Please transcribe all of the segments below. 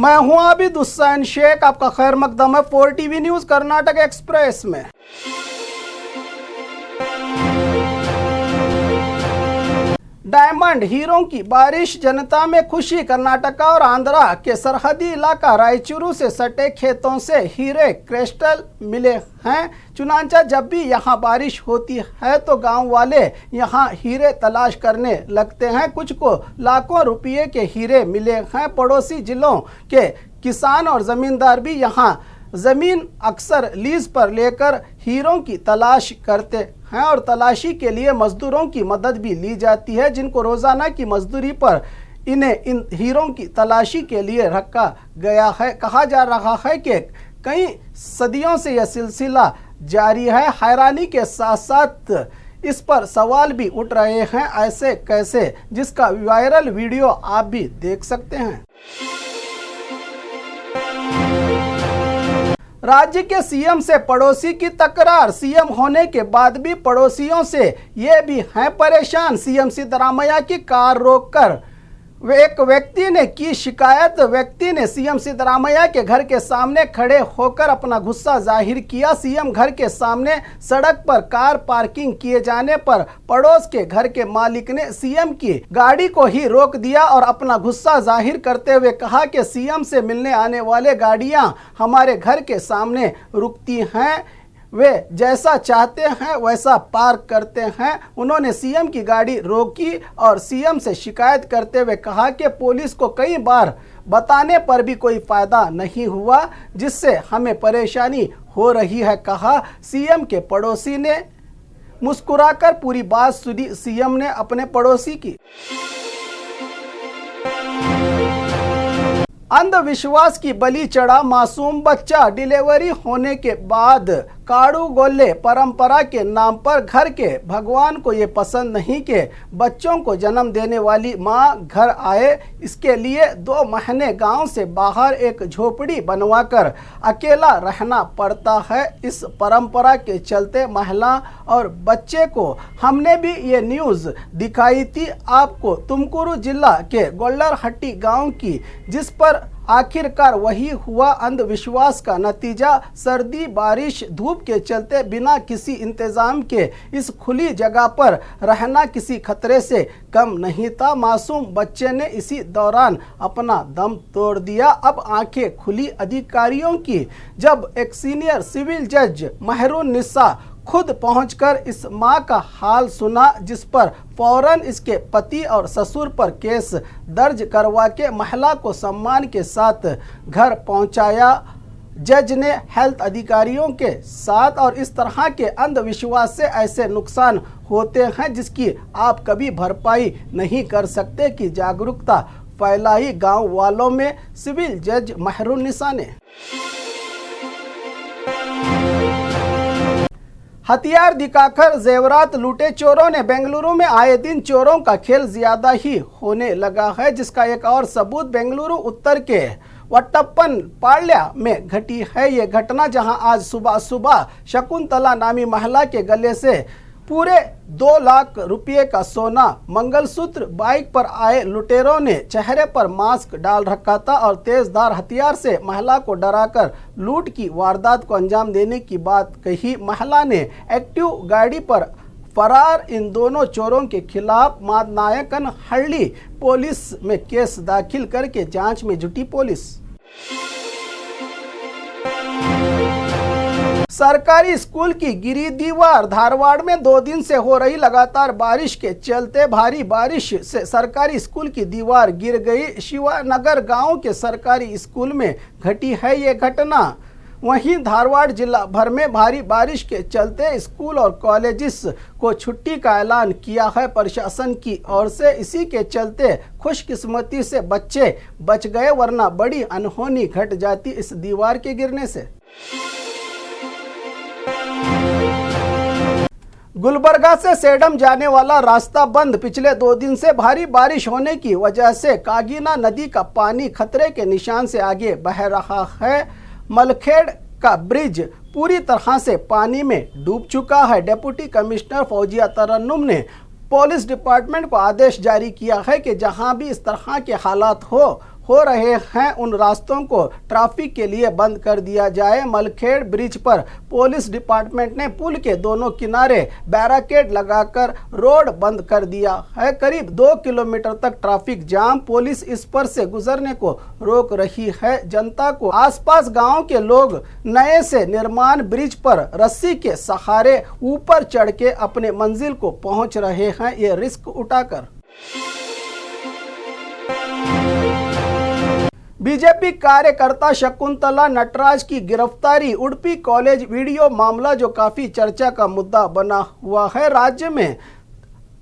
मैं हूं आबिद हुसैन शेख, आपका खैर मकदम है 4 टीवी न्यूज कर्नाटक एक्सप्रेस में। डायमंड हीरों की बारिश, जनता में खुशी। कर्नाटक और आंध्रा के सरहदी इलाका रायचूरू से सटे खेतों से हीरे क्रिस्टल मिले हैं। चुनांचा जब भी यहाँ बारिश होती है तो गांव वाले यहाँ हीरे तलाश करने लगते हैं। कुछ को लाखों रुपये के हीरे मिले हैं। पड़ोसी जिलों के किसान और जमींदार भी यहाँ जमीन अक्सर लीज पर लेकर हीरों की तलाश करते हैं और तलाशी के लिए मजदूरों की मदद भी ली जाती है, जिनको रोजाना की मजदूरी पर इन्हें इन हीरों की तलाशी के लिए रखा गया है। कहा जा रहा है कि कई सदियों से यह सिलसिला जारी है। हैरानी के साथ साथ इस पर सवाल भी उठ रहे हैं, ऐसे कैसे, जिसका वायरल वीडियो आप भी देख सकते हैं। राज्य के सीएम से पड़ोसी की तकरार। सीएम होने के बाद भी पड़ोसियों से ये भी हैं परेशान। सीएम सिद्धरामैया की कार रोककर एक व्यक्ति ने की शिकायत। व्यक्ति ने सीएम सिद्धरामैया के घर के सामने खड़े होकर अपना गुस्सा जाहिर किया। सीएम घर के सामने सड़क पर कार पार्किंग किए जाने पर पड़ोस के घर के मालिक ने सीएम की गाड़ी को ही रोक दिया और अपना गुस्सा जाहिर करते हुए कहा कि सीएम से मिलने आने वाले गाड़ियां हमारे घर के सामने रुकती हैं, वे जैसा चाहते हैं वैसा पार्क करते हैं। उन्होंने सीएम की गाड़ी रोकी और सीएम से शिकायत करते हुए कहा कि पुलिस को कई बार बताने पर भी कोई फायदा नहीं हुआ, जिससे हमें परेशानी हो रही है, कहा। सीएम के पड़ोसी ने मुस्कुराकर पूरी बात सुनी। सीएम ने अपने पड़ोसी की अंधविश्वास की बलि चढ़ा मासूम बच्चा। डिलीवरी होने के बाद काड़ू गोले परंपरा के नाम पर घर के भगवान को ये पसंद नहीं कि बच्चों को जन्म देने वाली मां घर आए। इसके लिए 2 महीने गांव से बाहर एक झोपड़ी बनवाकर अकेला रहना पड़ता है। इस परंपरा के चलते महिला और बच्चे को हमने भी ये न्यूज़ दिखाई थी आपको, तुमकुरू जिला के गोल्लरहट्टी गांव की, जिस पर आखिरकार वही हुआ। अंधविश्वास का नतीजा सर्दी, बारिश, धूप के चलते बिना किसी इंतजाम के इस खुली जगह पर रहना किसी खतरे से कम नहीं था। मासूम बच्चे ने इसी दौरान अपना दम तोड़ दिया। अब आंखें खुली अधिकारियों की जब एक सीनियर सिविल जज मेहरुन्निसा खुद पहुंचकर इस मां का हाल सुना, जिस पर फौरन इसके पति और ससुर पर केस दर्ज करवा के महिला को सम्मान के साथ घर पहुंचाया। जज ने हेल्थ अधिकारियों के साथ और इस तरह के अंधविश्वास से ऐसे नुकसान होते हैं जिसकी आप कभी भरपाई नहीं कर सकते की जागरूकता फैलाई गांव वालों में। सिविल जज मेहरुन्निसा ने हथियार दिखाकर जेवरात लूटे चोरों ने। बेंगलुरु में आए दिन चोरों का खेल ज्यादा ही होने लगा है, जिसका एक और सबूत बेंगलुरु उत्तर के वट्टप्पन पाಳ್ಯ में घटी है। ये घटना जहां आज सुबह सुबह शकुंतला नामी महिला के गले से पूरे 2 लाख रुपये का सोना, मंगलसूत्र, बाइक पर आए लुटेरों ने चेहरे पर मास्क डाल रखा था और तेजधार हथियार से महिला को डराकर लूट की वारदात को अंजाम देने की बात कही। महिला ने एक्टिव गाड़ी पर फरार इन दोनों चोरों के खिलाफ मादनायकनहल्ली पुलिस में केस दाखिल करके जांच में जुटी पुलिस। सरकारी स्कूल की गिरी दीवार। धारवाड़ में 2 दिन से हो रही लगातार बारिश के चलते भारी बारिश से सरकारी स्कूल की दीवार गिर गई। शिवानगर गांव के सरकारी स्कूल में घटी है ये घटना। वहीं धारवाड़ जिला भर में भारी बारिश के चलते स्कूल और कॉलेजेस को छुट्टी का ऐलान किया है प्रशासन की ओर से। इसी के चलते खुशकिस्मती से बच्चे बच गए, वरना बड़ी अनहोनी घट जाती इस दीवार के गिरने से। गुलबर्गा से सेडम जाने वाला रास्ता बंद। पिछले 2 दिन से भारी बारिश होने की वजह से कागीना नदी का पानी खतरे के निशान से आगे बह रहा है। मलखेड़ का ब्रिज पूरी तरह से पानी में डूब चुका है। डिप्टी कमिश्नर फौजिया तरन्नुम ने पुलिस डिपार्टमेंट को आदेश जारी किया है कि जहां भी इस तरह के हालात हो रहे हैं उन रास्तों को ट्रैफिक के लिए बंद कर दिया जाए। मलखेड़ ब्रिज पर पुलिस डिपार्टमेंट ने पुल के दोनों किनारे बैरिकेड लगाकर रोड बंद कर दिया है। करीब 2 किलोमीटर तक ट्रैफिक जाम। पुलिस इस पर से गुजरने को रोक रही है जनता को। आसपास गांव के लोग नए से निर्माण ब्रिज पर रस्सी के सहारे ऊपर चढ़ के अपने मंजिल को पहुंच रहे हैं, ये रिस्क उठाकर। बीजेपी कार्यकर्ता शकुंतला नटराज की गिरफ्तारी। उडुपी कॉलेज वीडियो मामला जो काफी चर्चा का मुद्दा बना हुआ है राज्य में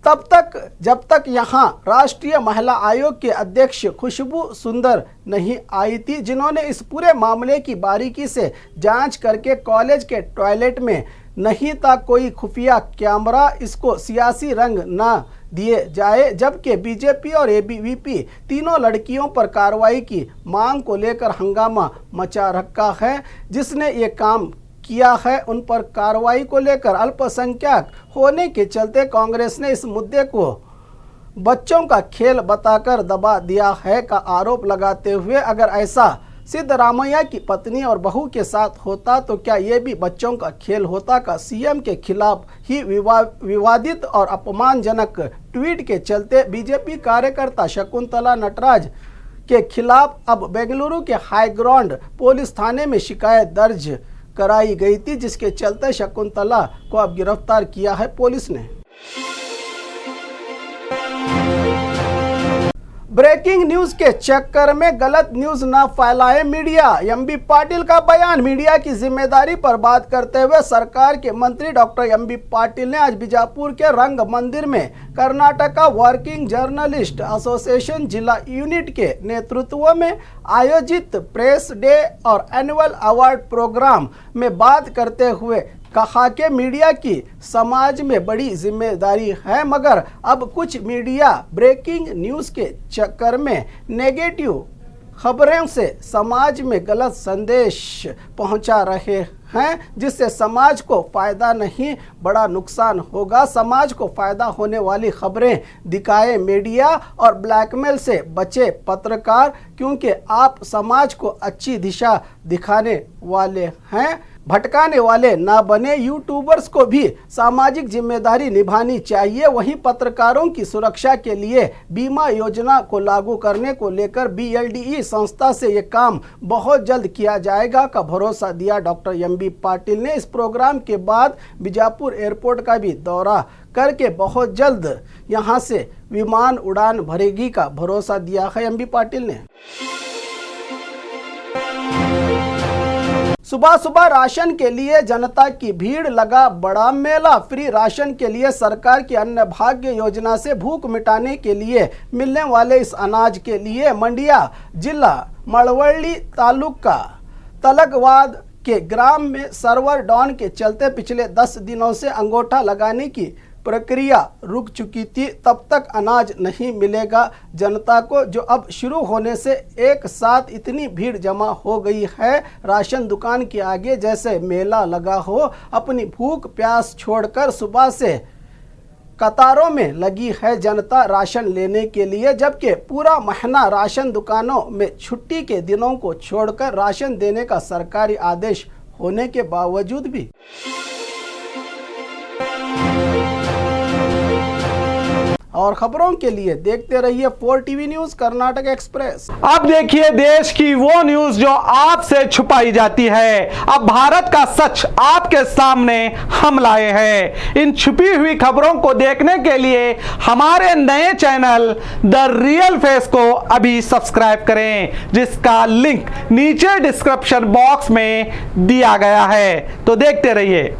तब तक जब तक यहां राष्ट्रीय महिला आयोग के अध्यक्ष खुशबू सुंदर नहीं आई थी, जिन्होंने इस पूरे मामले की बारीकी से जांच करके कॉलेज के टॉयलेट में नहीं था कोई खुफिया कैमरा, इसको सियासी रंग न दिए जाए। जबकि बीजेपी और एबीवीपी तीनों लड़कियों पर कार्रवाई की मांग को लेकर हंगामा मचा रखा है। जिसने ये काम किया है उन पर कार्रवाई को लेकर अल्पसंख्यक होने के चलते कांग्रेस ने इस मुद्दे को बच्चों का खेल बताकर दबा दिया है का आरोप लगाते हुए अगर ऐसा सिद्धरामैया की पत्नी और बहू के साथ होता तो क्या ये भी बच्चों का खेल होता का सीएम के खिलाफ ही विवादित और अपमानजनक ट्वीट के चलते बीजेपी कार्यकर्ता शकुंतला नटराज के खिलाफ अब बेंगलुरु के हाईग्राउंड पुलिस थाने में शिकायत दर्ज कराई गई थी, जिसके चलते शकुंतला को अब गिरफ्तार किया है पुलिस ने। ब्रेकिंग न्यूज के चक्कर में गलत न्यूज न फैलाए मीडिया। एमबी पाटिल का बयान। मीडिया की जिम्मेदारी पर बात करते हुए सरकार के मंत्री डॉक्टर एमबी पाटिल ने आज बीजापुर के रंग मंदिर में कर्नाटका वर्किंग जर्नलिस्ट एसोसिएशन जिला यूनिट के नेतृत्व में आयोजित प्रेस डे और एनुअल अवार्ड प्रोग्राम में बात करते हुए कहा कि मीडिया की समाज में बड़ी जिम्मेदारी है, मगर अब कुछ मीडिया ब्रेकिंग न्यूज़ के चक्कर में नेगेटिव खबरों से समाज में गलत संदेश पहुंचा रहे हैं, जिससे समाज को फ़ायदा नहीं बड़ा नुकसान होगा। समाज को फ़ायदा होने वाली खबरें दिखाए मीडिया और ब्लैकमेल से बचे पत्रकार, क्योंकि आप समाज को अच्छी दिशा दिखाने वाले हैं, भटकाने वाले ना बने। यूट्यूबर्स को भी सामाजिक जिम्मेदारी निभानी चाहिए। वहीं पत्रकारों की सुरक्षा के लिए बीमा योजना को लागू करने को लेकर BLDE संस्था से ये काम बहुत जल्द किया जाएगा का भरोसा दिया डॉक्टर एमबी पाटिल ने। इस प्रोग्राम के बाद बीजापुर एयरपोर्ट का भी दौरा करके बहुत जल्द यहां से विमान उड़ान भरेगी का भरोसा दिया है एमबी पाटिल ने। सुबह सुबह राशन के लिए जनता की भीड़, लगा बड़ा मेला। फ्री राशन के लिए सरकार की अन्न भाग्य योजना से भूख मिटाने के लिए मिलने वाले इस अनाज के लिए मंडिया जिला मड़वली तालुका तलगवाद के ग्राम में सर्वर डाउन के चलते पिछले 10 दिनों से अंगूठा लगाने की प्रक्रिया रुक चुकी थी। तब तक अनाज नहीं मिलेगा जनता को, जो अब शुरू होने से एक साथ इतनी भीड़ जमा हो गई है राशन दुकान के आगे जैसे मेला लगा हो। अपनी भूख प्यास छोड़कर सुबह से कतारों में लगी है जनता राशन लेने के लिए, जबकि पूरा महीना राशन दुकानों में छुट्टी के दिनों को छोड़कर राशन देने का सरकारी आदेश होने के बावजूद भी। और खबरों के लिए देखते रहिए 4TV न्यूज कर्नाटक एक्सप्रेस। अब देखिए देश की वो न्यूज जो आपसे छुपाई जाती है। अब भारत का सच आपके सामने हम लाए हैं। इन छुपी हुई खबरों को देखने के लिए हमारे नए चैनल द रियल फेस को अभी सब्सक्राइब करें, जिसका लिंक नीचे डिस्क्रिप्शन बॉक्स में दिया गया है। तो देखते रहिए।